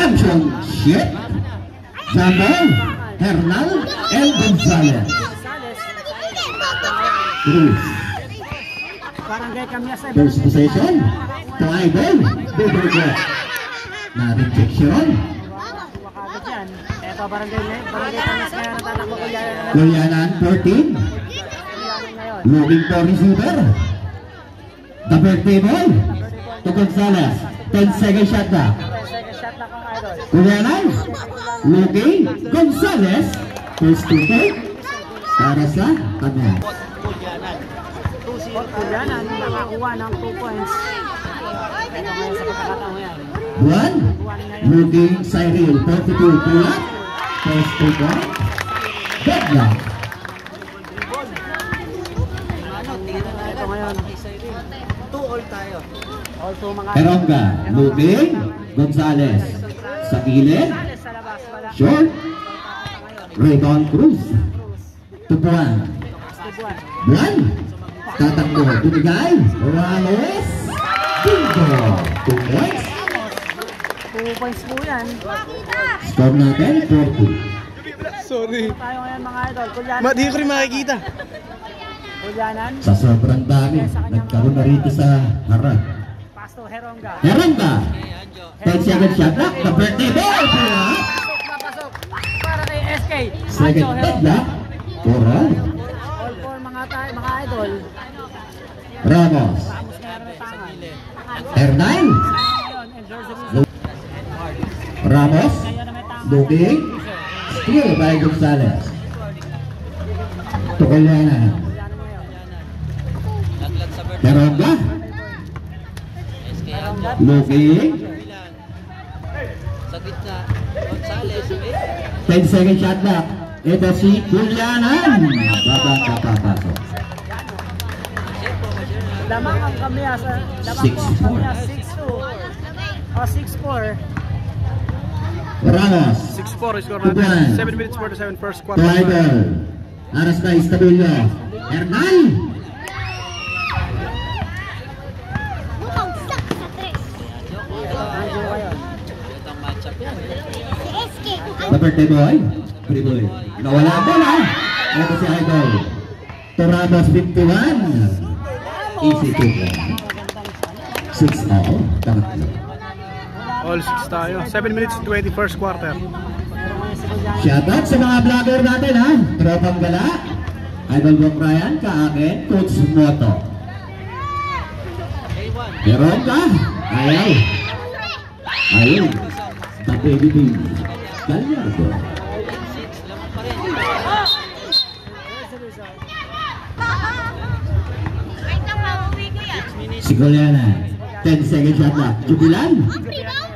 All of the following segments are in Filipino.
Championship, Jamel, Hernal, and Gonzalez. Cruz. First possession, to Idol, Bibirgo. Na-rejection. Kulianan, 14. Looking for receiver. The birthday boy to Gonzalez. 10-second shot na. Kulianan, looking, Gonzalez. First to take. Para sa kanya. Kulianan, nakakuha ng 2 points. Ito ngayon sa pagkakataon yan. One, looking, Cyril, 42, pull-up. First to take. Good luck. Ito ngayon. 2-all tayo. Eronga, looking, Gonzalez. Sa gilid. Short. Raycon Cruz. Tupuan. Buwan. Tatakbo. Binigay. Ramos. Bingo. 2 points. 2 points po yan. Score natin, 40. Sorry. Tayo ngayon mga idol. Kulianan. Di ko rin makikita. Kulianan. Sa sobrang dami, nagkaroon na rito sa harap. Pasto Heronga. Heronga. 10-second shot na. The birthday boy. Napasok. Para kay SK. Second shot na. Puro. All for mga idol. Ramos. Ramos na may tangan. Hernal. Ramos. Looking. Steal by Gonzalez. Tukulianan. Heronga. Looking. Sa gitna, Gonzalez. 10-second shot na. Ito si Kulianan. Papasok. Lamang ang kamya sa 6-2 o 6-4. Ramos. 6-4 is score natin. 7 minutes 47 first quarter. Idol. Aras na Estabillo. Hernal. The birthday boy. Pretty boy. Nawala ang bola. Ito si Idol. Toramos 51. Easy to go. 6-all. Tamatlo. All 6 tayo. 7 minutes 20 first quarter. Shoutout sa mga vlogger natin ha. Tropang Gala. Idol Bob Ryan. Kaakin. Coach Moto. Meron ka? Ayaw. Ayaw. The baby baby. Gallardo. Si Kulianan. 10-second shot na. Jubilan.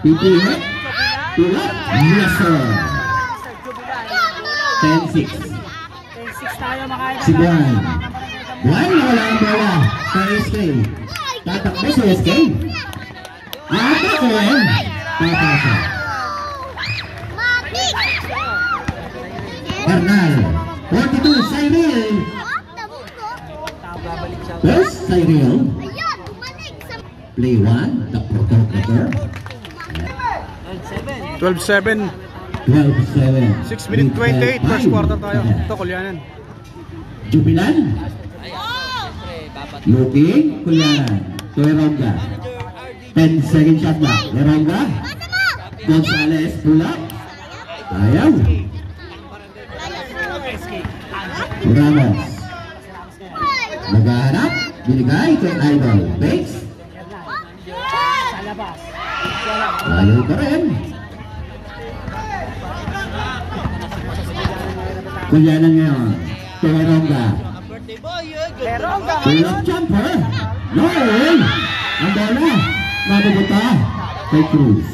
Pipihet. Tulad. Yes sir. 10-6. 10-6 tayo mga idol. Si Buwan. Buwan. Wala ang bola. Sa SK. Tatakbo sa SK. Atak ko yan. Tatakbo. Hernal. 42. Cyril. First Cyril. Play 1. The photographer. 12-7. 12-7. 6 minutes 28 first quarter tayo. Ito, Kulianan. Jubilan. Looking. Kulianan. To Eronga. 10-second shot na. Eronga. Gonzalez. Pull up. Ayaw. Ramos. Naghahanap. Binigay kay Idol. Bakes. Ayaw ka rin. Kulianan ngayon. Teronga. Pull up jumper. No way. Ang bola. Mabubuta. Kay Cruz.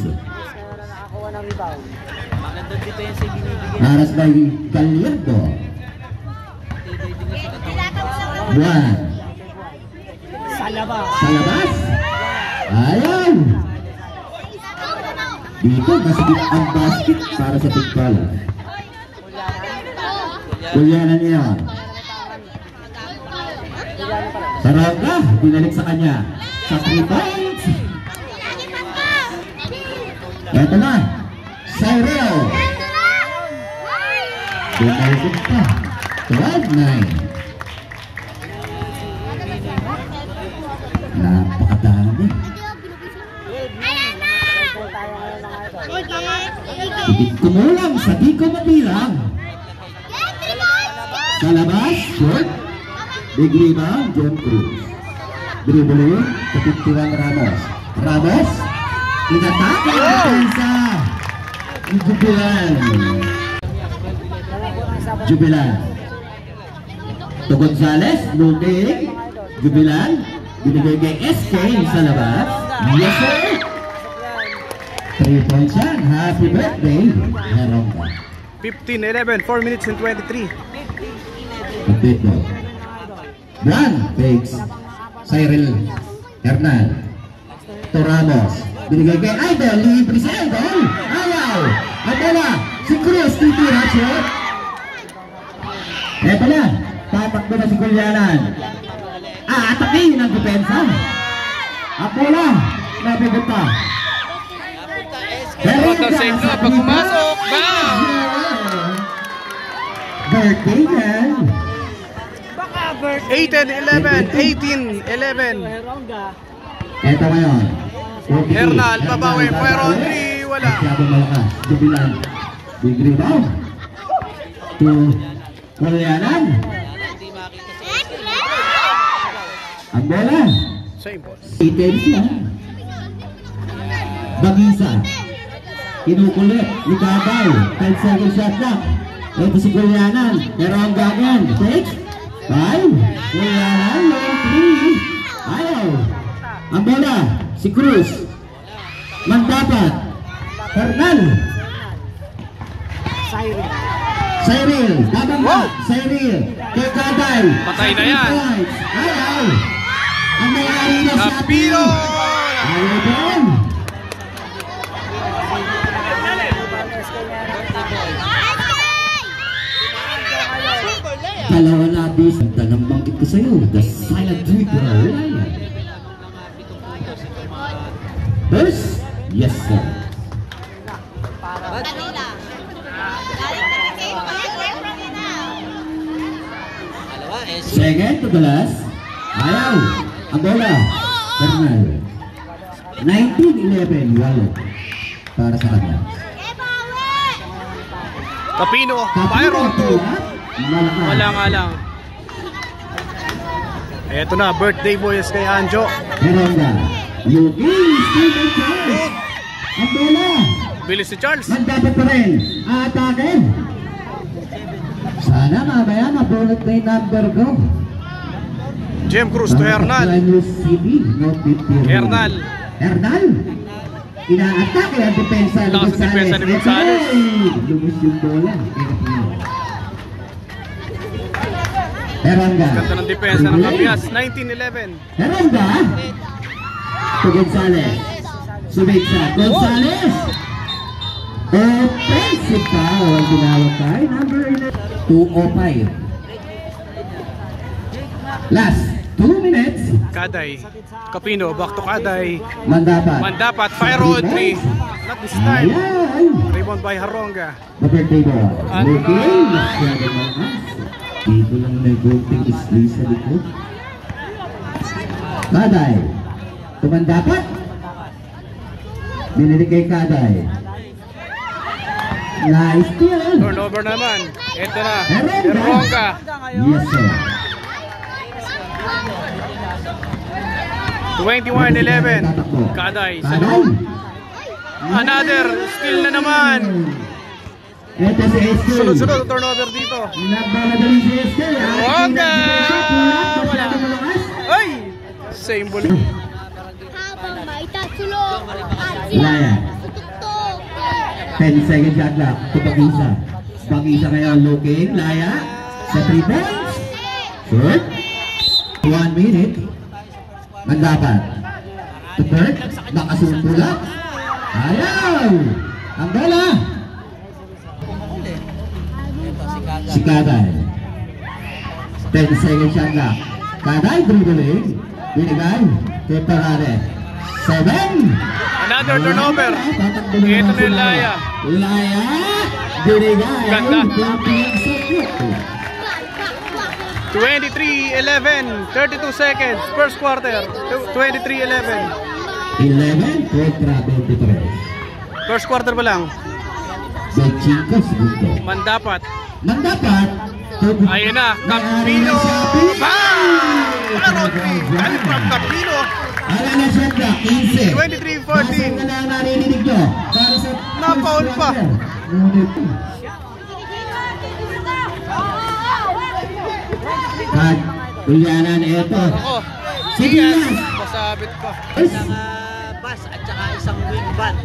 Haras by Gallardo. Buwan. Sa labas. Sa labas. Ayaw. Dito, masigit ang basket para sa tigpala. Kulianan niya. Sarangga, binalik sa kanya. Sa 3 points. Eto na. Cyril. Bumalik pa. 12-9. Napakadami. Hindi kumulang sa di ko mabilang. Sa labas, short. Big rebound, John Cruz. Dribbling, kapitiwan Ramos. Ramos, inatake ang depensa. Jubilan. Jubilan. To Gonzales, looking. Jubilan. Binigay kay SK sa labas. Yes, sir. 3 points yan. Happy birthday, Heronga. 15-11, 4 minutes and 23. Update mo. Brand, fakes. Cyril Hernal. To Ramos. Binigay kay Idol. Libre si Idol. Ayaw. At wala. Si Cruz. Titira. Shot. Eto na. Tatakbo na si Gulyanan. Atakin ang depensa. At wala. Nabigot pa. Total save na pag pumasok. Bam! Birthday yan. 18-11, 18-11. Eto ngayon. Hernal, babawi. Pero 3, wala. Masyadong malakas. Jubilan. Big rebound. To Gulyanan. Ang bola. Same boss. Intense yan. Bagisa. Kinukulit. Likabay. 10 second shot lang. Ito si Gulyanan. Pero ang gagan. Takes. 5. Gulyanan. Long 3. Ayaw. Ang bola. Si Cruz. Mandapat. Hernal. Cyril. Dabang ba? Cyril. Kekaday. Patay na yan. Ayaw. Ang may-ari na sa Capino. ayaw din. Dalawa na bis. Ang bangkit ko sa'yo. The silent dribble. First, yes sir. Second to the last. Ayaw. Ang bola. Hernal. 19-11. Walo. Para sa kanya. Capino. Pyro 2. Wala nga lang. Eto na, birthday boys kay Anjo. Heronga. Looking. Steven Charles. Ang bola. Bilis si Charles. Magdapat pa rin. Atake. Sana mamaya mabulot na yung number ko. Jem Cruz to Hernal. Hernal. Hernal. Ina-atake ang depensa ni Lakas ang depensa ni Gonzales. Lubos yung bola. Heronga. Ganda ng depensa ng Cabias. 19-11. Heronga. To Gonzales. Subigsa. Gonzales. Offensive foul. Ginawag tayo. Number 205. Last 2 minutes. Kaday. Capino. Back to Kaday. Mandapat. Mandapat. Pyro 3. Not this time. Ayan. Rebound by Haronga. The birthday boy. Ano? Looking. Masyado malakas. Dito lang may golping display sa likod. Kaday. Tumandapat. Binili kay Kaday. Nice steal. Turnover naman. Ito na. Heronga. Haronga. Yes sir. 21-11. Kaday. Sa loob. Another steal na naman. Ito si SK. Sunod-sunod ang turnover dito. Nagmamadali si SK. Haronga. Wala. Ay! Same ball. Habang maitatsulong Laya. 10 seconds shot lang. Ito Bagisa. Bagisa ngayon looking. Laya. Sa 3 points. Short. 1 minute. Mandapat. To Kurt. Nakasumpulak. Ayaw. Ang bola. Si Kaday. 10 seconds shot lang. Kaday dribbling. Binigay. Kay Parade. 7. Another turnover. Ito na yung Laya. Laya. Binigay. Ganda. 23-11. 32 seconds. First quarter. 23-11. 11 kontra 23. First quarter pa lang. 25 segundo. Mandapat. Mandapat. Ayun na. Capino. Bang! Rodri. Galing from Capino. Ala na siya na. 15. 23-14. Nasa na narinig nyo. Para sa... Na-foul pa. At Julianan, eto. Ako. Si Diaz. Diaz. Pasabit pa. Isang bus at saka isang wing van.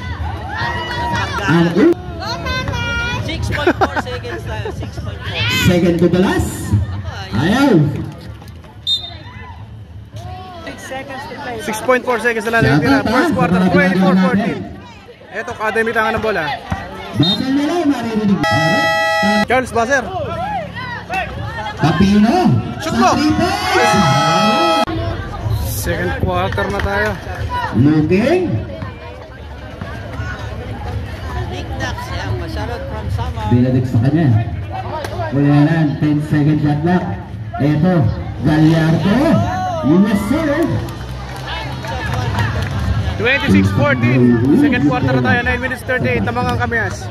Ano? 6.4 seconds tayo. 6.4. Second to the last. Ayaw. 6.4 seconds na lang natitira. First quarter. 24-14. Eto, Academy tangan ng bola. Basal nila, maririnig. Charles Baser. Capino. Shoot Sa mo. 3 points. Second quarter na tayo. Looking. Big knocks. Yan. Masyarot from Sama. Binadik sa kanya. Julianan, 10 second shot clock. Eto, Gallardo. Yes, sir. 26-14. Second quarter na tayo. 9 minutes 38. Tamangang Kamyas.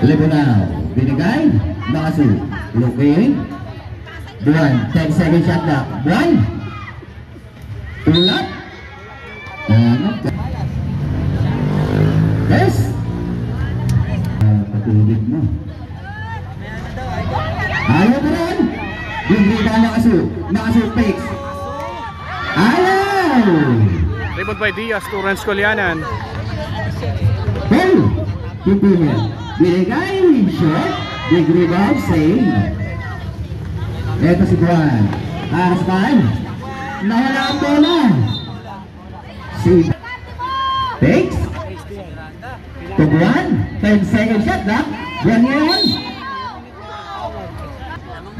Libunao. Binigay. Nakasu. Looking. Buwan. 10 second shot clock. Buwan. Tulak. Yes. Patulid mo. Ayaw mo rin. Binigay ka Nakasu. Nakasu fakes. Ayaw. Rebound by Diaz to Renz Colianan. Hey. Pipinit. Binigay. Shot. Big rebound. Save. Eto si Buwan. Araspan. Nawala ang bola. Save. Fakes. To Buwan. 10 second shot na. Buwan ngayon.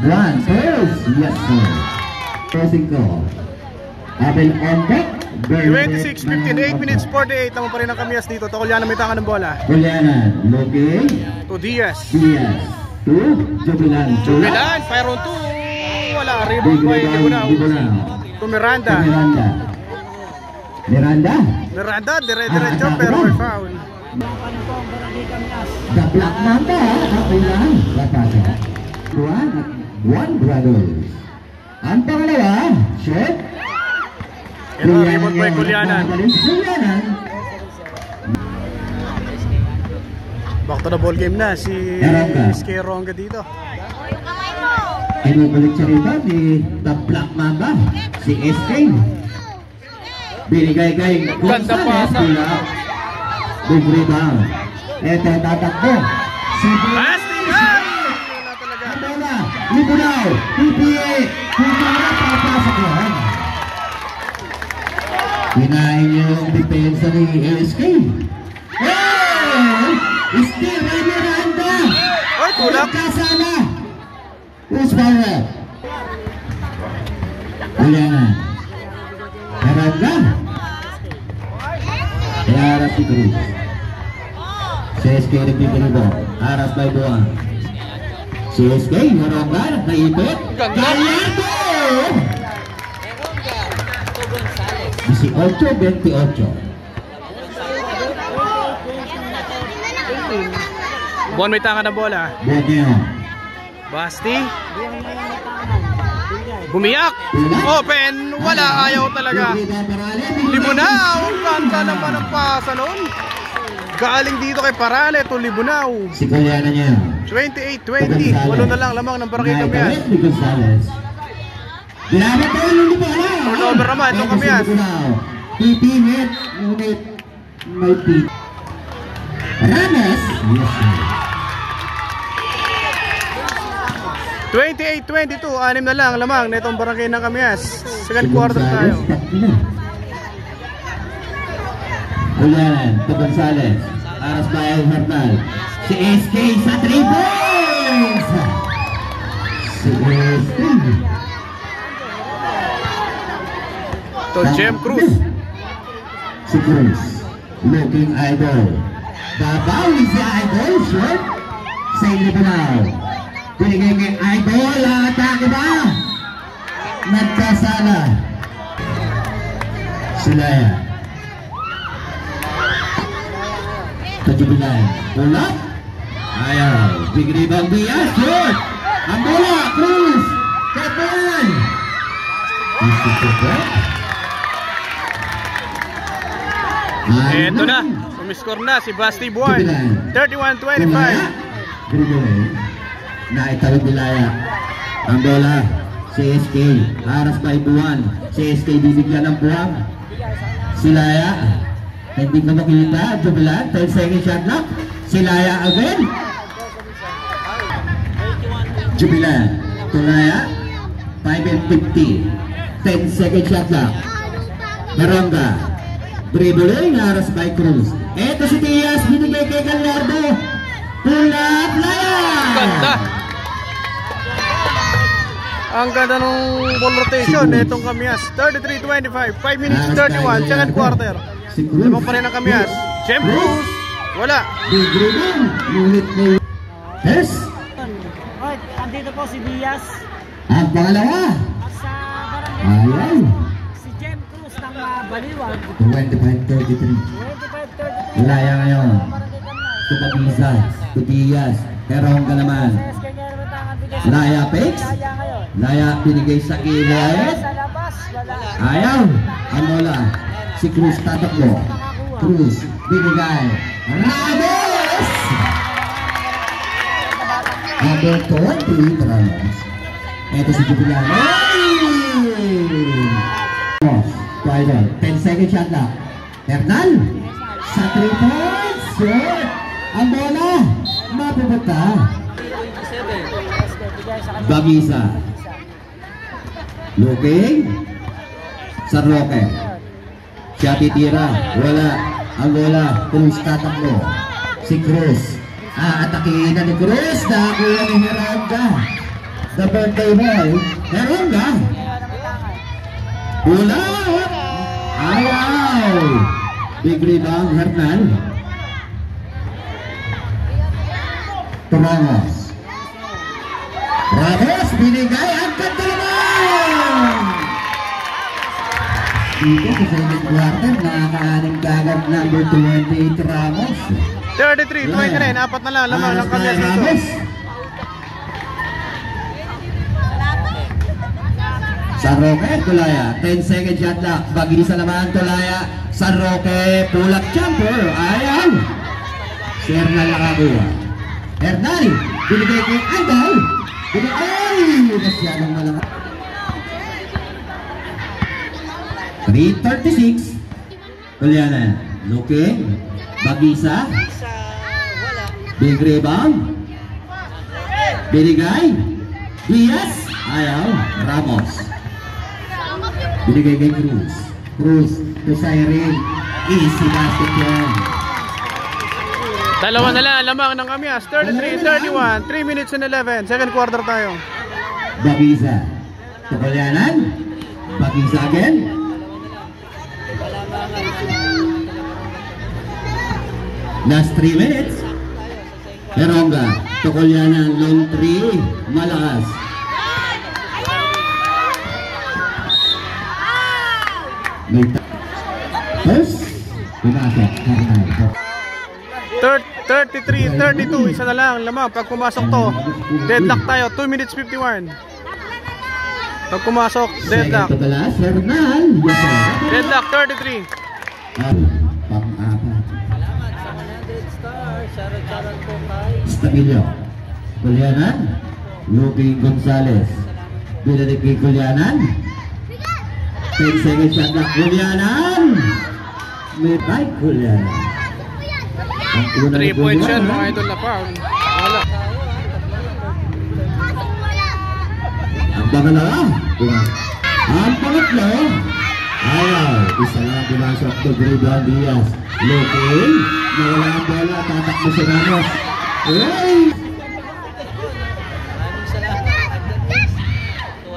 Buwan. First. Yes sir. Crossing call. Abel on deck. 26-15. 8 minutes 48. Tama pa rin ang Kamyas dito. Tocoliana may tangan ng bola. Julianan. Looking. To Diaz. Diaz. To Jubilan. Jubilan. Fire on 2. Wala. Rebound by Libunao. To Miranda. Miranda. Miranda. Miranda. Dire-diretso pero may foul. The Black Mamba. Okay lang. Lapasa. One brothers. Ang pangalawa. Shot. Ito, rebound by Colianan. Julianan. Back to the ball game na si Eronga. Skeronga dito. Inubalik siya rito ni The Black Mamba. Si SK. Binigay kay Ganda Gonzales. pasa. Big rebound. Ito tatakbo. Si Casting! Wala talaga. Bola. Libunao. PPA. Kumara papasok yan. Hinahin niyo yung depensa ni SK. Hey! Still by Miranda. Oy, tulak. Kasama. Who's power? Julianan. Miranda. Aras si Cruz. Si SK nagpipilibo. Aras by Buwan. Si SK, Maronggar, naipit. Ganda. Gallardo! 18-28. Buwan may tangan ng bola. Borneo. Basti. Bumiyak. Open. Wala. Ayaw talaga. Libunao. Ganda naman ang pasa noon. Galing dito kay Parale to Libunao. Si Coliana niya. 28-20. Walo na lang lamang ng Barangay Kamyas. Dinamit ko yung Libunao. Turnover naman itong Kamyas. Pipinit. Ngunit may pit. Rames. Yes sir. 28-22. 6 na lang lamang na itong Barangay ng Kamyas. Second quarter tayo. Julianan to Gonzales. Aras Bayan Hertal. Si SK sa 3 points. Si SK. To Jem Cruz. Si Cruz. Looking Idol. Babawi si Idol. Short. Save Libanaw. Binigay kay Idol. Atake ba? Nagkasala. Silaya. Tajubilan. Ulap. Ayaw. Big rebound Diaz. Short. Ang bola. Cruz. Kapan. Ito na. Sumiscore na si Basti Buwan. 31-25. Naitawid Bilaya. Ang bola. CSK. Haras pa Buwan. CSK bibigyan ng buwang. Silaya. Hindi ko makita. Jubilan. 10 second shot lock. Silaya again. Jubilan. Tulaya. 5 and 50. 10 second shot lock. Narongga. Dribbling. Haras by Cruz. Eto si Diaz. Binigay kay Gallardo. Tulap. Laya. Ganda. Ang ganda ng ball rotation itong Kamias. 33-25, 5 minutes 31, second quarter. Limang pa rin ang Kamias. Jem Cruz, wala. Yes. Right, andito po si Diaz. Ang pangalawa. At sa barangay Ayan. si Jem Cruz ng Baliwag. 25-33. Laya ngayon. Ito Pabisa. Ito Diaz. Herongga naman. Laya Pex. Laya binigay sa gilid. Sa labas, wala. Ayaw. Ang bola. Si Cruz tatakbo. Cruz binigay. Ramos! Number 23 Ramos. Ito si Jubilan. Rival. 10 second shot na. Hernal. Sa 3 points. Short. Ang bola. Mapupunta. Bagisa. Looking. Sa Roque. Siya titira. Wala. Ang bola. Cruz tatakbo. Si Cruz. Atakihin na ni Cruz. Nakakuha ni Herongga. The birthday boy. Herongga. Bola. Ayaw. Big rebound. Hernal. Ramos. Ramos binigay ang ganda naman! Dito sa second quarter, nakakaaning kagad number 28 Ramos. 33-29, apat na lang lamang ng Kamias dito. San Roque, Tulaya, 10 second shot lock. Bagisa naman Tulaya. San Roque, pull-up jumper. Ayaw! Si Hernal nakakuha. Hernal, binigay kay Andal. Ay! Masyadong malakas. 3:36. Tuliana. Looking. Bagisa. Big rebound. Binigay. Diaz. Ayaw. Ramos. Binigay kay Cruz. Cruz. To Siren. Easy basket yan. Dalawa na lang lamang ng Kamias. 33-31, 3 minutes and 11. Second quarter tayo. Bagisa. Tukulyanan. Bagisa again. Last 3 minutes. Herongga. Tukulyanan. Long 3. Malakas. First. Pumasok. 33-32, isa na lang lamang. Pag pumasok to, deadlock tayo. 2 minutes 51. Pag pumasok, deadlock. Deadlock 33. Pang-apat. Charot po kay Stabilio. Kulyanan. Luki Gonzales. Binalik Kulyanan. 10 seconds shot na. Kulyanan. May bike Kulyanan. 3 points yan, mga idol na foul. Wala. Ang pangalawa. Ang pangatlo. Ayaw. Isa lang pumasok to rebound Diaz. Looking. Nawala ang bola. Tatakbo si Ramos. Hey!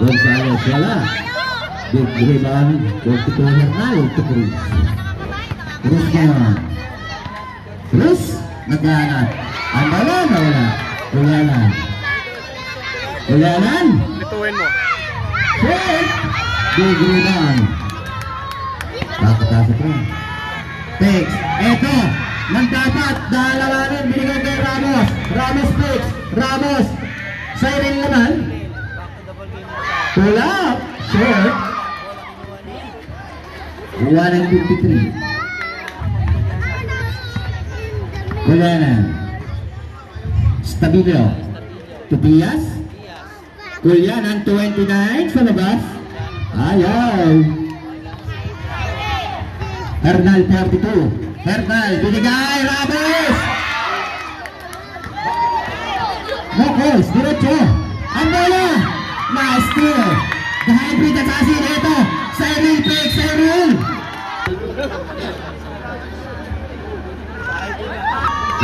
Gonzales. Wala. Big rebound. 42 Hernal to Cruz. Cruz ngayon. Cruz. Naglahanap. Ang bala na wala. Kulianan. Kulianan. Lituin mo. Short. Big rebound. Pakapasok mo. Fix. Eto. Nang dapat. Dahalawanin. Binigay kay Ramos. Ramos fix. Ramos. Siren naman. Pull up. Short. 153. Kulianan. Stabilo. Tobias. Kulianan 29 sa labas. Ayaw. Hernal 42. Hernal. Binigay. Ramos. Mokos. Diretso. Ang bola. Nice steal. The hybrid assassin. Ito. Cyril Peck. Cyril.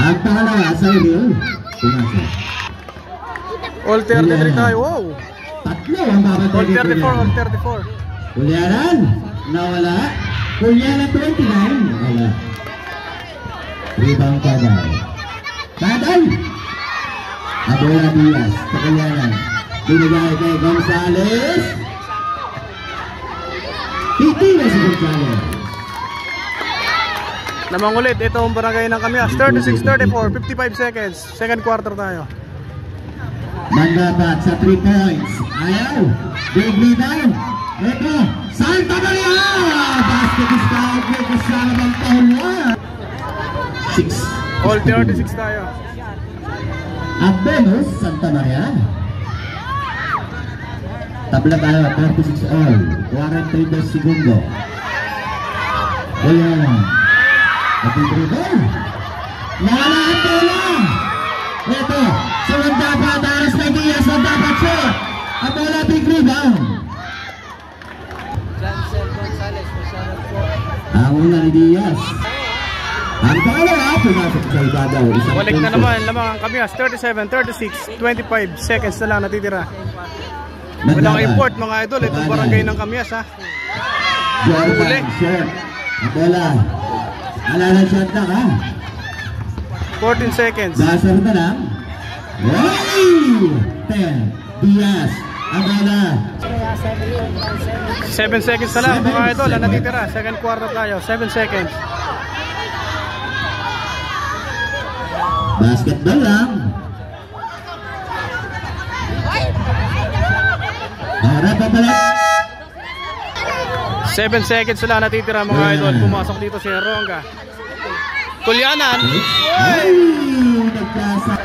Ang pangalawa. Cyril. Pumasok. All 33 tayo. Wow. Tatlo ang babagay. All 34, all 34. Kulianan. Nawala. Kulianan 29. Nawala. Rebound Taday. Taday. Abola Diaz. Kulianan. Binigay kay Gonzales. Titingnan si Gonzales. Namang ulit, ito ang barangay ng Kamyas. 36-34, 55 seconds. Second quarter tayo. Mandapat sa 3 points. Ayaw. Big rebound. Ito. Santa Maria. Basket is fouled with kasama ng foul 1. 6. All 36 tayo. At bonus, Santa Maria. Tabla tayo, 36 all. 43 segundo. Ayan. At yung dribble. Nawala ang bola. Ito. So, ang dapat, Aras na Diaz, ang dapat siya. Ang bola, big rebound. Jansel Gonzalez, masyadong po. Ang una ni Diaz. Ang pangalawa, pumasok sa ibabaw. Balik na naman, lamang ang Kamyas. 37, 36, 25 seconds na lang natitira. Walang import mga idol. Itong barangay ng Kamyas ha. Jordan, short. Ang bola. Alala shot na ka. 14 seconds. Basar na lang. Hey! 10. Diaz. Ang bola. 7 seconds na lang mga idol. Ang natitira. Second quarter tayo. 7 seconds. Basketball lang. Harap pa pala. 7 seconds na lang natitira mga idol. Pumasok dito si Ronga. Kulianan. Ay! Nagkasa.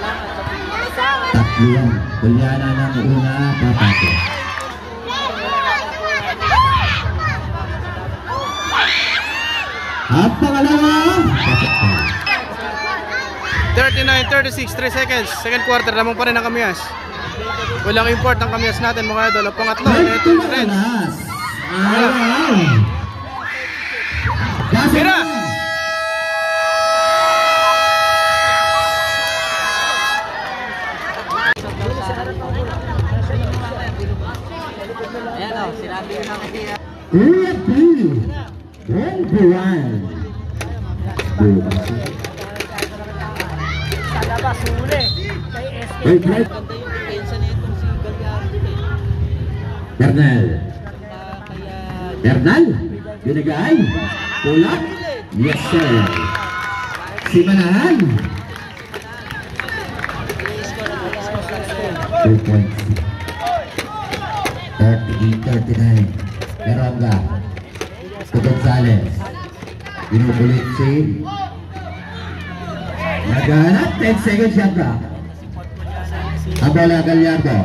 Tatlo yan. Kulianan ang una. Papasok. At pangalawa. Pasok pa. 39, 36, 3 seconds. Second quarter, lamang pa rin ang Kamyas. Walang import ang Kamyas natin mga idol. Ang pangatlo, ito yung red. Ayaw. Tira! Ayan o, sinabi ko na kaya. Ganda yung depensa na itong si Gallardo eh. Bernal. Bernal. Binigay. Tulak. Yes sir. Si Manahan. 2 points. 38-39. Meronga. To Gonzales. Binubulit si naghanap. 10 seconds siya ka. Abola Gallardo.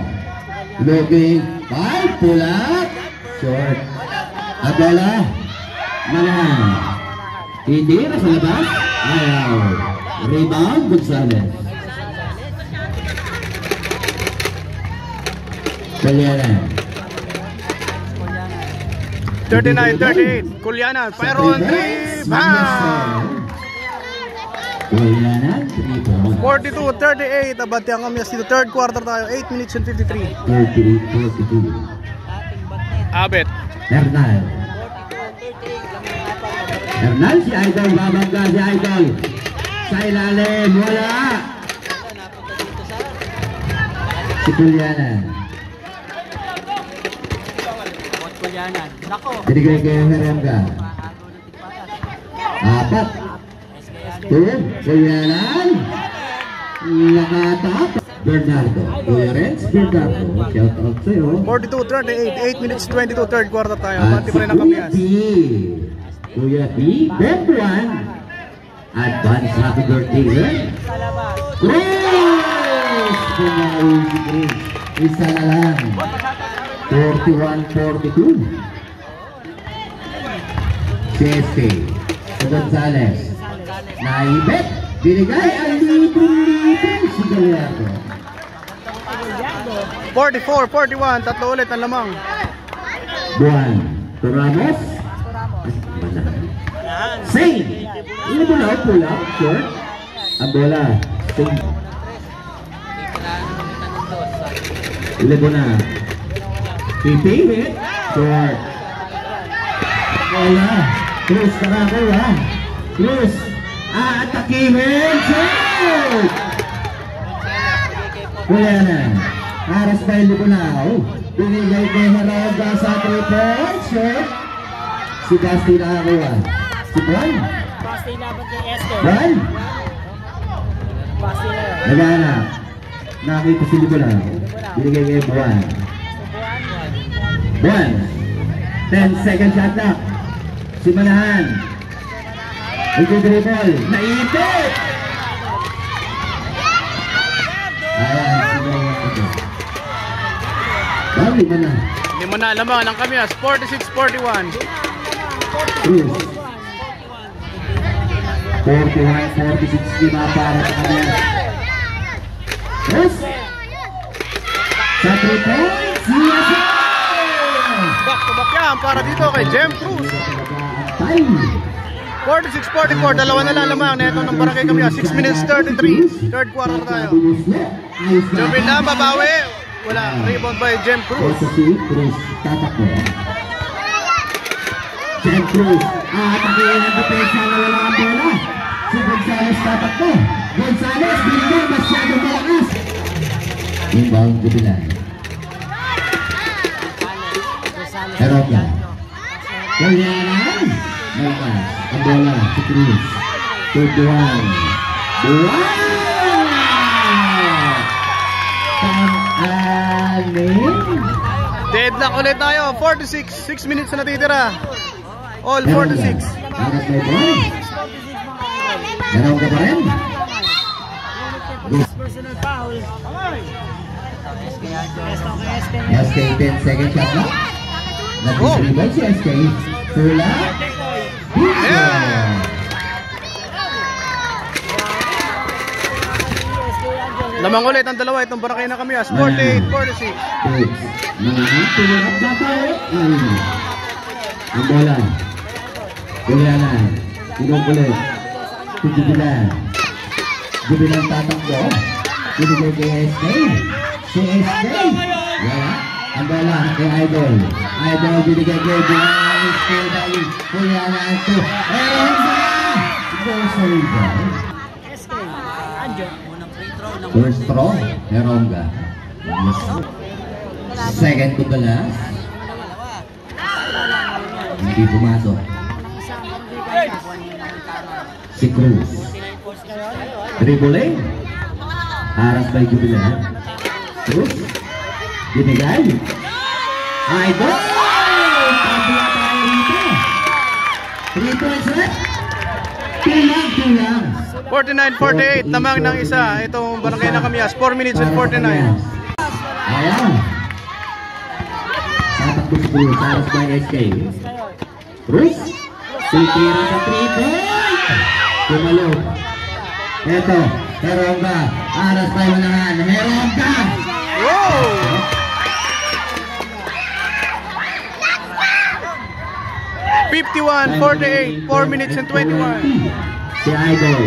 Looking. 5. Pulak. Short. Abola. Manahan. Hindi na sa labas. Ayaw. Rebound. Gonzales. Kulianan. 39-38. Kulianan. Fire on 3. Bam! Kulianan. 3 points. 42-38. Abante ang Kamyas dito. Third quarter tayo. 8 minutes and 53. 38-42. Abet. Hernal. Hernal, si Idol, babangga si Idol. Sa ilalim, wala. Si Juliana. Kulyanan. Nako. Binigay kay Herongga. Apat. Julianan. Nakatap. Bernardo. Renz Bernardo. Shout out sa'yo. 42-38, 8 minutes 22, third quarter tayo. At Bati pa rin ang si Kamyas. Kuya B. Bet 1. Advance happy birthday. Chris! Pumawi si Chris. Isa na lang. 41-42. CSK. Si Gonzales. Naibet. Binigay ang libreng si Gallardo. 44-41, tatlo ulit ang lamang. Buwan. Ramos. Save. Ini bola, short. Ang bola. Save. Ilebo na. Keeping it. Short. Bola. Cruz, karako ha. Cruz. Atakihin. Short. Wala na. Aras pa ilebo na. Binigay kay Haraga sa 3 points. Short. Si Basti nakakuha. Si Juan. Basti laban kay Esther. Juan. Basti na yun. Naghanap. Nakita si Libola. Binigay kay Juan. Juan. 10 second shot na. Si Manahan. Ito dribble. Naipit. Ayan. Dami ba na? Lima na lamang ng Kamyas, 46-41. Cruz. 41-46 lima para sa kanila. Cruz. Sa 3 points. Back to back yan para dito kay Jem Cruz. Time. 46-44, dalawa na lang lamang na itong ng Barangay Kamyas. 6 minutes 33, third quarter tayo. Jumil na, babawi. Wala, rebound by Jem Cruz. Ito si Cruz. Tatakbo. Jem Cruz. Atakihin ang depensa na wala ang bola. Si Gonzales tatakbo. Gonzales, binigay masyadong malakas. Inbound Jubilan. Heroka. Kulyanan. Malakas. Ang bola. Si Cruz. Tuduan. Buwan! Pang-anim. Deadlock ulit tayo, 46, 6 minutes na natitira. All 46. Aras may boy. Meron ka pa rin? Personal foul. SK 10 second shot na. Nag-dribble si SK. Tula. Yeah. Lamang ulit ang dalawa itong Barangay na Kamyas, 48-46. Mga tulad at babae. Ang bola. Juliana. Pinukulit. Jubilan. Jubilan tatakbo. Binigay kay SK. Si SK. Wala. Ang bola kay Idol. Idol binigay kay Juliana. SK dahil Juliana ito. Erenza! Goal sa rebound. SK. Anjo. First throw, Heronga. Second to the last. Hindi pumasok. Si Cruz. Dribbling. Aras by Jubilan. Cruz. Binigay. Idol! Pabula tayo rito. 3 points left. Tulang. 49-48, lamang ng isa. Itong Barangay na Kamyas, 4 minutes and 49. Ayan. Tatakbo si Cruz. Aras by SK. Cruz. Titira sa 3 point. Tumalo. Eto. Heronga. Aras by Manahan. Heronga. Wow! (51-48), 4 minutes and 21. Si Idol.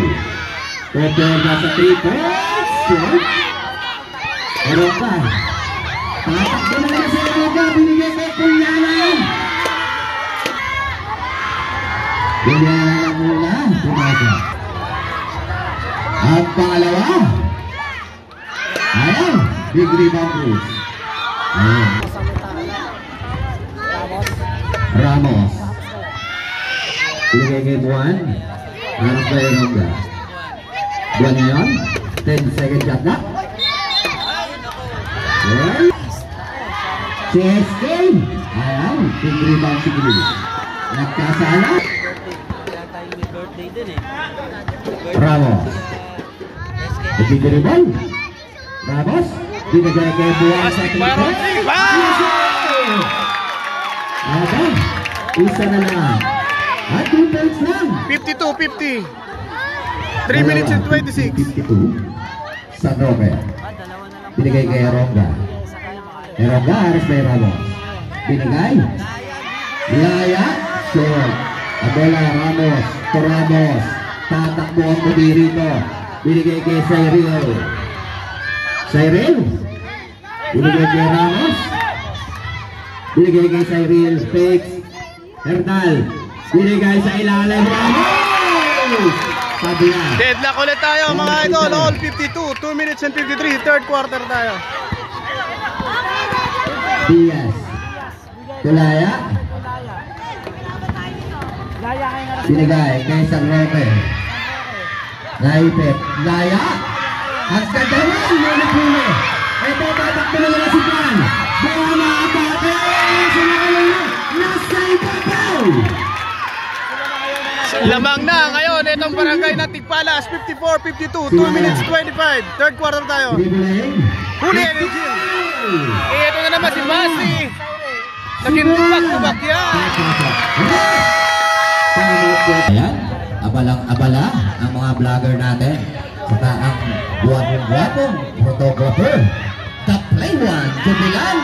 Heronga sa 3 points. Heronga. Tatakbo na lang si Heronga. Binigay kay Kulyanan. Juliana muna. Pumasa. Ang pangalawa. Ayaw. Big rebound Cruz. Ayaw. Ramos. Binigay kay Buwan. Harap kay Ronda. Buwan ngayon. 10 second shot na. Okay. CSK. Ayaw. Big rebound si Cruz. Nagkasala. Birthday din eh. Ramos. Binigay rebound. Ramos. Binigay kay Buwan sa Parang Aba, isa na lang. At 2 points lang. 52-50. 3 minutes and 26. 52. San Roque. Binigay kay Ronda. Ronda, haras kay Ramos. Binigay. Laya. Short. Abola, Ramos. To Ramos. Tatakbo ang muli rito. Binigay kay Cyril. Cyril. Binigay kay Ramos. Binigay kay Cyril. Fakes. Hernal. Binigay sa ilalim. Ramos! Sabi na. Deadlock ulit tayo mga idol. All 52. 2 minutes and 53. Third quarter tayo. Diaz. Tulaya. Binigay kay San Roque. Naipit. Laya. Ang ganda na. Lulupulo. Ito tatakbo na lang si Juan. Buwan na atake. Nasa ibabaw. Lamang na ngayon itong barangay ng Tigpalas. 54-52. 2 minutes 25. Third quarter tayo. Dribbling. Huli energy. Ito na naman si Basi. Naging tubak-tubak yan. Ayan, abalang-abala ang mga vlogger natin. Saka ang buwan-buwapong photographer. The play one, Jubilan,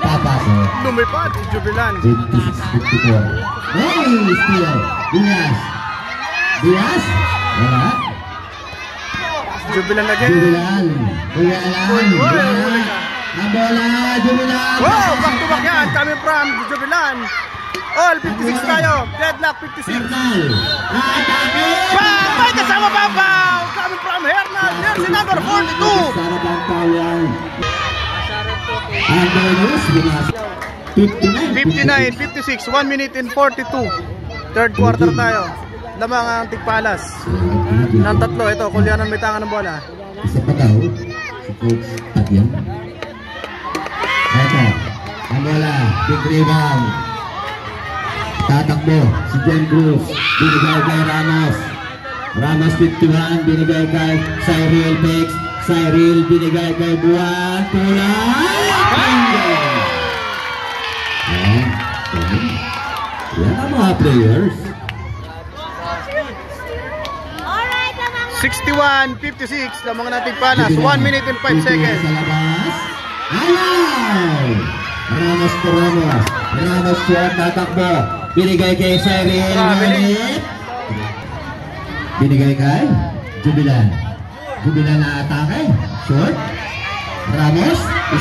papasok. Lumipad si Jubilan. 56-54. Hey, steal. Diaz. Diaz. Wala. Jubilan again. Jubilan. Jubilan. Ang bola, Jubilan. Wow, back-to-back yan. Coming from Jubilan. All 56 tayo. Deadlock 56. Hernal. Atake. Bang! May kasama Pampaw! Coming from Hernal. Jersey number 42. Sarap ang tawang. Ang bonus, 59. 59-56. 1 minute and 42. Third quarter tayo. Lamang ang Tigpalas. Nang tatlo. Ito, Kulyanan may tangan ng bola. Isa pa daw, si Coach Tagyan. Ito, ang bola, big rebound. Tatakbo, si Jen Cruz. Binigay kay Ramos. Ramos 51, binigay kay Cyril Pex. Cyril, binigay kay Buwan. Tulay! Yan ang mga players. 61-56. Lamang ng Tigpalas. 1 minute and 5 seconds. Sa labas. Ayaw! Ramos to Ramos. Ramos short, tatakbo. Binigay kay Cyril. Binigay kay Jubilan. Jubilan na atake. Short. Ramos.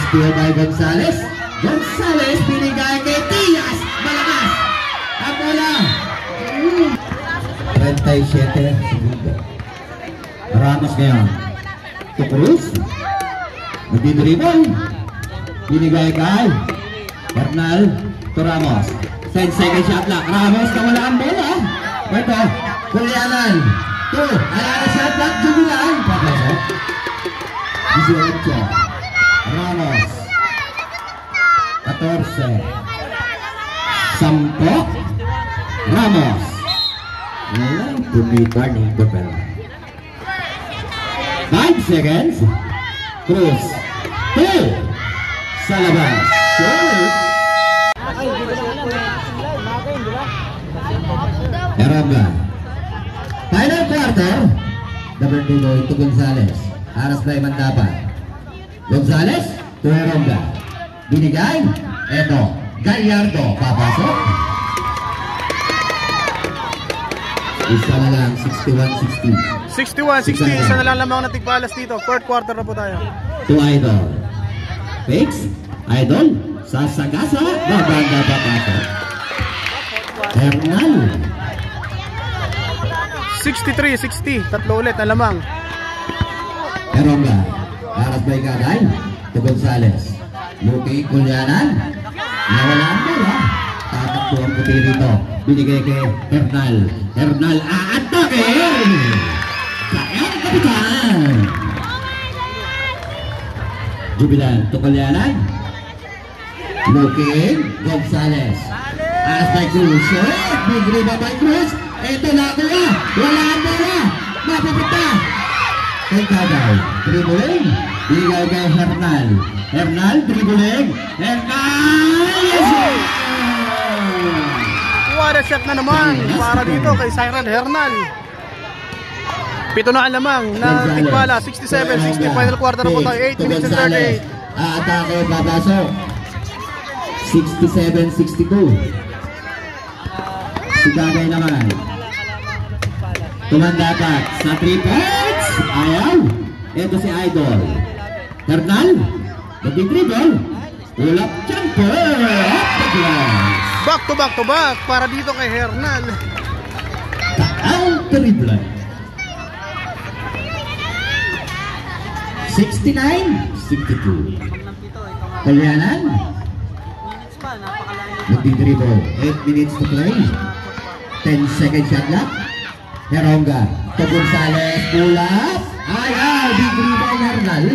Steal by Gonzales. Gonzales binigay kay Diaz. Malakas. Ang bola. 37 segundo. Ramos ngayon. To Cruz. Magdidribble. Binigay kay Bernal. To Ramos. 10 second shot lang. Ramos na wala ang bola. Ito. Kulyanan. 2. Alala shot lang. Jubilan. Papasok. 18. Ramos. 14. 10. Ramos. Walang pumitar ng papel. 5 seconds. Cruz. 2. Sa labas. Short. Erabla. Final quarter. Number 2 to Gonzales. Aras play man dapat. Gonzales to Erabla. Binigay. Eto. Gallardo. Papasok. Isa na lang. 61-60. 61-60. Isa na lang lamang ng Tigpalas dito. Fourth quarter na po tayo. To Idol. Fakes. Idol. Sasagasa. Babanda papasok. Hernal. 63-60. Tatlo ulit na lamang. Heronga. Aras by Gaday. To Gonzales. Looking Kulyanan. Nawala ang bola. Tatakbo ang puti dito. Binigay kay Hernal. Hernal aatake. Sayang kapitan. Jubilan to Kulyanan. Looking Gonzales. Aras by Cruz. Big rebound by Cruz. Ito na kuya. Wala ang bola. Mapupunta. Kay Gaday. Dribbling. Binigay kay Hernal. Hernal, dribbling. Hernal! What a shot na naman para dito kay Siren Hernal. 7 na ang lamang ng Tikbala. 67-60. Final quarter na po tayo. 8 minutes and 38. Atake, babasok. 67-62. Si Gaday naman. Tumandapat sa 3 points. Ayaw. Ito si Idol. Hernal. Naging dribble. Ulap jumper. Back to back to back para dito kay Hernal. Taang dribble. 69-62. Kalyanan. Naging dribble. 8 minutes to play. 10 second shot left. Heronga. To Gonzales. Ulap. Ayaw. Big rebound Hernal.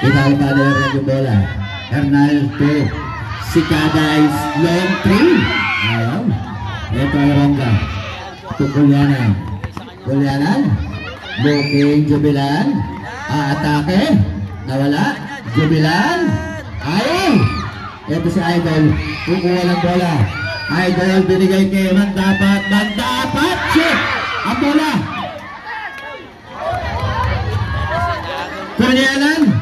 Ikaw pa na yung bola. Hernal to si Gaday's long 3. Ayaw. Ito ay Heronga. To Kulyanan. Kulyanan. Looking Jubilan. Atake. Nawala. Jubilan. Ayaw. Ito si Idol. Kukuha ng bola. Idol binigay kay Mandapat. Mandapat. Shoot. Ang bola. Kulyanan.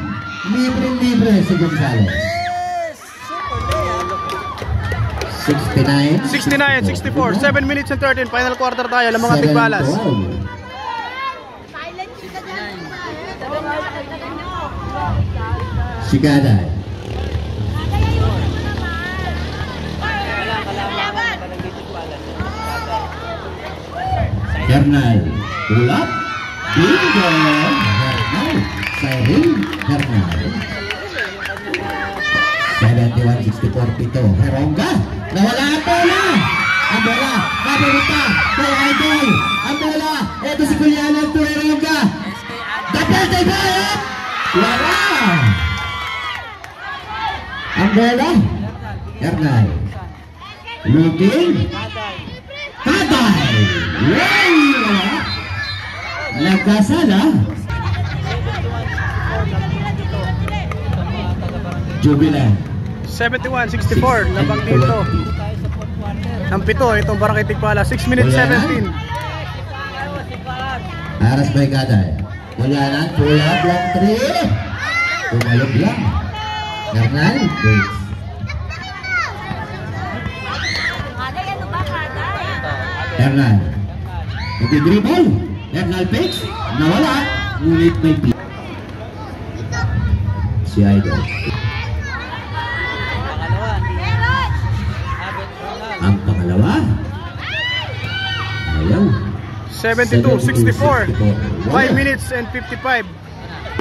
Libre si Gonzales. 69-64. 7 minutes and 13. Final quarter tayo. Alam mga Tikbalas. Si Gaday. Hernal. Ulap. Bingo. Hernal. Siren Hernal. 71-64 Pito. Heronga. Nawala ang bola. Ang bola. Maburuta. Kay Idol. Ang bola. Ito si Kulyanan to Heronga. Dapat ay bayat. Wala. Ang bola. Hernal. Looking. Gaday. Wala. Nagkasala. Jubilan. 71-64. Labang dito. Ang 7. Itong Barangay Tikbala. 6 minutes 17. Aras by Gaday. Wala na. Pula. Block 3. Tumalog lang. Hernal. Hernal. Nag-dribble. Hernal fakes. Nawala. Ngunit may P. Si Idol. Ang pangalawa. Ayaw. 72-64. 5 minutes and 55.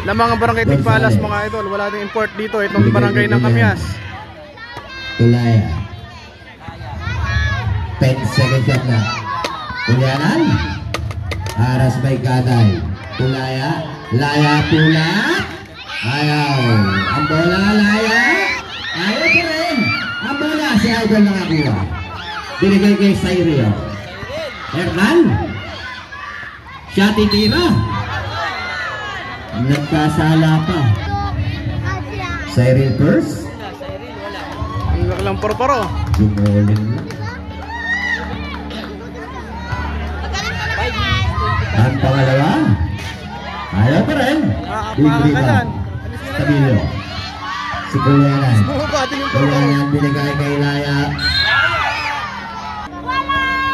Lamang ang Barangay Tikbalas mga idol. Wala din import dito. Itong barangay ng Kamyas. Tulaya. 10 seconds shot na. Kulyanan. Aras by Gaday. Tulaya. Laya pula. Ayaw. Ang bola Laya. Ayaw pa rin. Ang bola si Idol nakakuha. Binigay kay Siren. Hernal. Siya titira. Nagkasala pa. Siren first. Ang lang paro-paro. Jumolin lang. Ang pangalawa. Ayaw pa rin. Big rebound. Tabilo. Si Kulyanan. Kulyanan binigay kay Laya.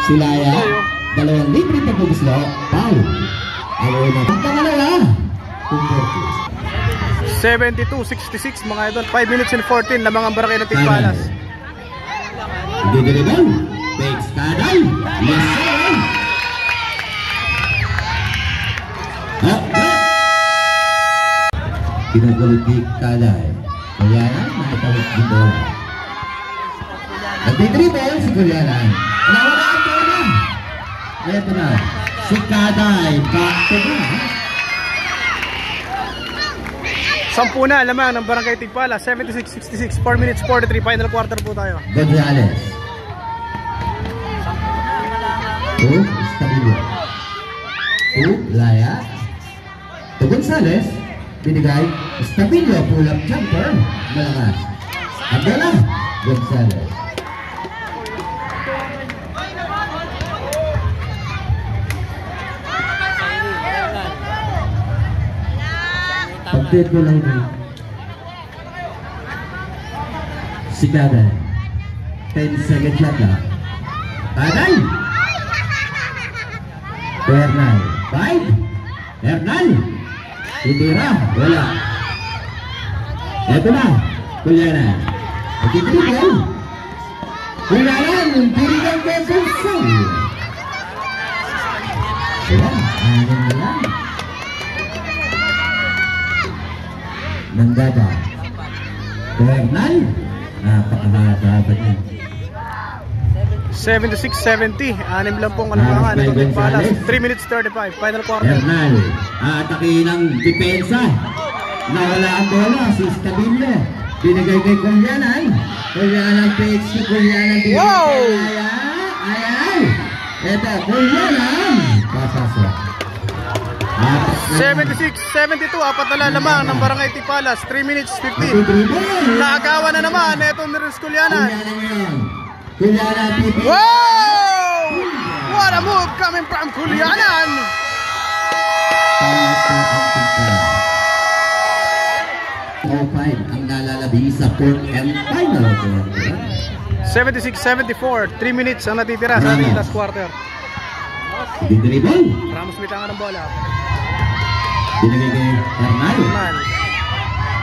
Si Laya. Dalawang libre pa po gusto. Foul. Ayaw na. Ang pangalawa. 72-66 mga idol. 5 minutes and 14. Lamang ang Barangay ng Tikbalas. Hindi dribble. Takes Gaday. Yes sir. Pinagulog ni Kaday. Kulyanan, nakitawag din bola. Nagtitribol si Kulyanan. Nawala ang bola. Ito na. Si Kaday. Back to back. 10 na lamang ng Barangay Tigpala. 76-66. 4 minutes 43. Final quarter po tayo. Gonzales. Stabilo. Laya. To Gonzales. Binigay. Stabilo. Pull up jumper. Malakas. Abdala. Gonzales. Update ko lang din. Si Kaday. 10 seconds shot na. Kaday! Hernal. 5. Hernal. Titira. Wala. Eto na. Kulyanan. Nagtitribol. Kulyanan. Tirigan ko sa sal. Wala. Ayan na lang. Nandada. Hernal. Napakahaba ba niya? 76-70. 6 lang pong kalamangan. Ito Tigpala. 3 minutes 35. Final quarter. Hernal. Atake ng depensa. Nawala ang bola. Si Stabilo. Binigay kay Kulyanan. Kulyanan PX. Kulyanan. Wow! Ayan. Ito. Kulyanan. Pasasok. 76-72. 4 na lamang ng Barangay Tigpala. 3 minutes 15. Naagawan na naman. Ito ni Riz Kulyanan. Kulyanan. Wow! What a move coming from Kulyanan! Ang nalalabi sa fourth and final. 76-74. 3 minutes ang natitira sa ating last quarter. Dinribol. Ramos bitangan ng bola. Binigay kay Hernal.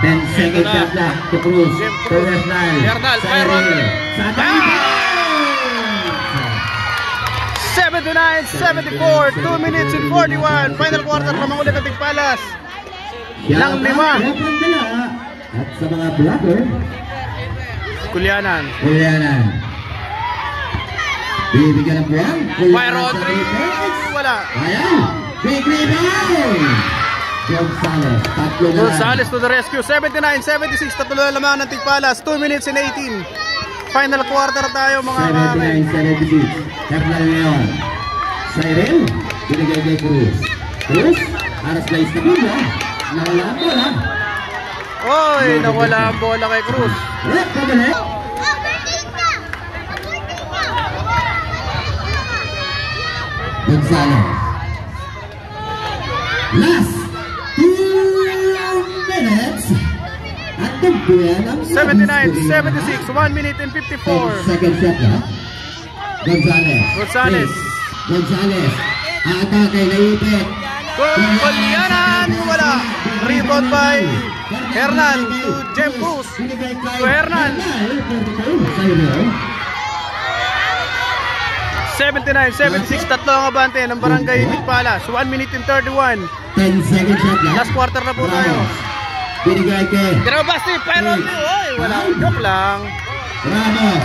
10 seconds shot lang to Cruz. To Hernal. Hernal, Pyron. Sa atin. 79-74. 2 minutes and 41. Final quarter lamang ulit ng Tigpalas. Ng 5. At sa mga blocker, Kulyanan. bibigyan ng buwan. Pyron. Wala. Ayan. Big rebound. Gonzales. Tatlo na lang. Gonzales to the rescue. 79-76. Tatlo na lamang ng Tigpalas. 2 minutes and 18. Final quarter tayo mga kami. 79-76. Hernal ngayon. Cyril. Binigay kay Cruz. Aras na Stabilo. Nawala ang bola. Oy, nawala ang bola kay Cruz. Pabalik. Gonzales. Last 2 minutes. At tugbuyan ang 79-76. 1 minute and 54. Second shot na. Gonzales. Atake na ipit. Kulyanan. Wala. Rebound by Hernal to Jem Cruz. To Hernal. 79-76. Tatlo ang abante ng Barangay Tigpalas. 1 minute and 31. 10 second shot na. Last quarter na po tayo. Binigay kay Grabe si Pyron. Oy, wala. Joke lang. Ramos.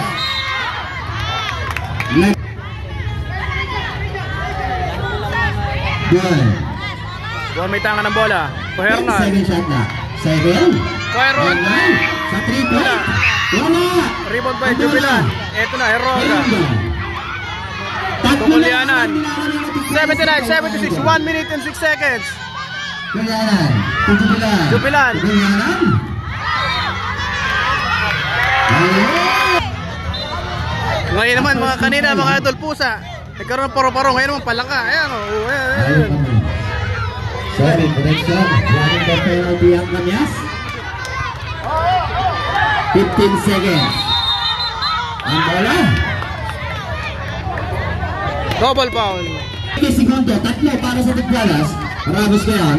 Good. Buwan may tangan ng bola. To Hernal. Second shot na. Cyril. Pyron. Sa 3 point. Wala. Rebound by Jubilan. Ito na, Heroga. Tatlo na Kulyanan. lang. 79-76. 1 minute and 6 seconds. Kulyanan. Jubilan. Kulyanan. Ngayon naman mga kanina, mga idol pusa. Nagkaroon ng paro-paro. Ngayon naman palaka. Ayan o. Sorry, correction. Yarin ba penalty ang Kanyas? 15 seconds. Ang bola. Double foul. 10 segundo, tatlo para sa Tigpalas. Ramos ngayon.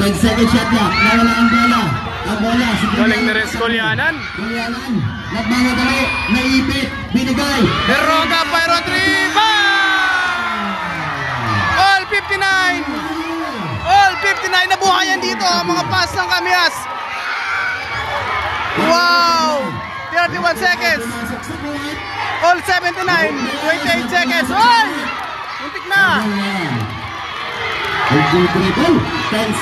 10 second shot na. Nawala ang bola. Ang bola. Galing ni Riz Kulyanan. Kulyanan. Nagmamadali. Naipit. Binigay. Heroga, Pyron 3. All 59. All 59. Nabuhayan dito ang mga pass ng Kamias. Wow! 31 seconds. All 79. 28 seconds. Oy! Muntik na.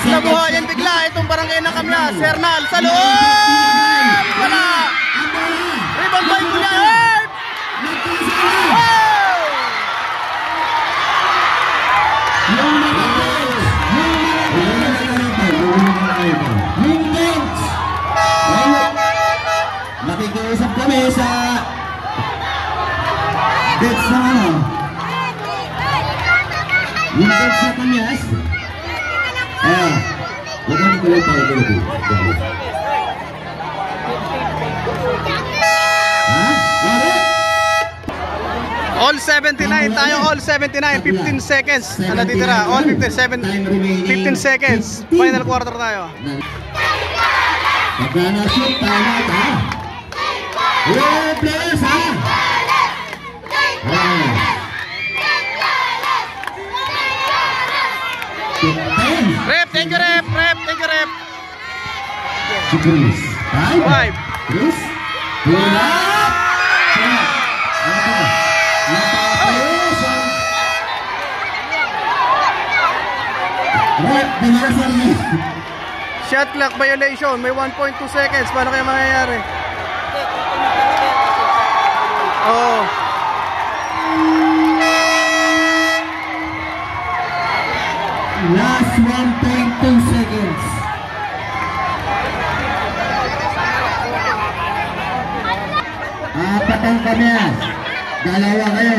Nabuhayan bigla itong barangay ng Kamyas. Hernal sa loob. Wala. Rebound by Bulian. Wow! Nakikiusap kami sa bets na ano. Yung bets na Kamyas. Huwag mo nikuloy tayo dito. Ha? Lari? All 79 tayo, all 79, 15 seconds na natitira, all 15 seconds, final quarter tayo. Pagka na-shoot, tama ka. Oh, players ha! Rep, thank you rep, thank you rep. Si Chris. 5. Chris. Wala! Shot clock violation, may 1.2 seconds. Paano kaya mangyayari? Oh. Last 1.2 seconds. Apat ang Kamyas. Dalawa kayo.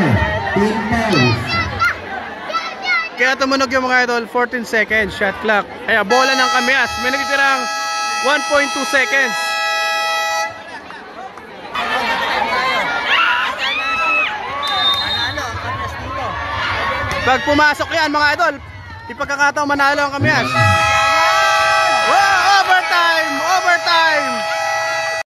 Team fouls. Kaya tumunog yung mga idol, 14 seconds, shot clock. Kaya bola ng Kamyas, may nagtitirang 1.2 seconds. Pag pumasok yan mga idol, ipagkakataong manalo ang Kamyas. Wow, overtime! Overtime!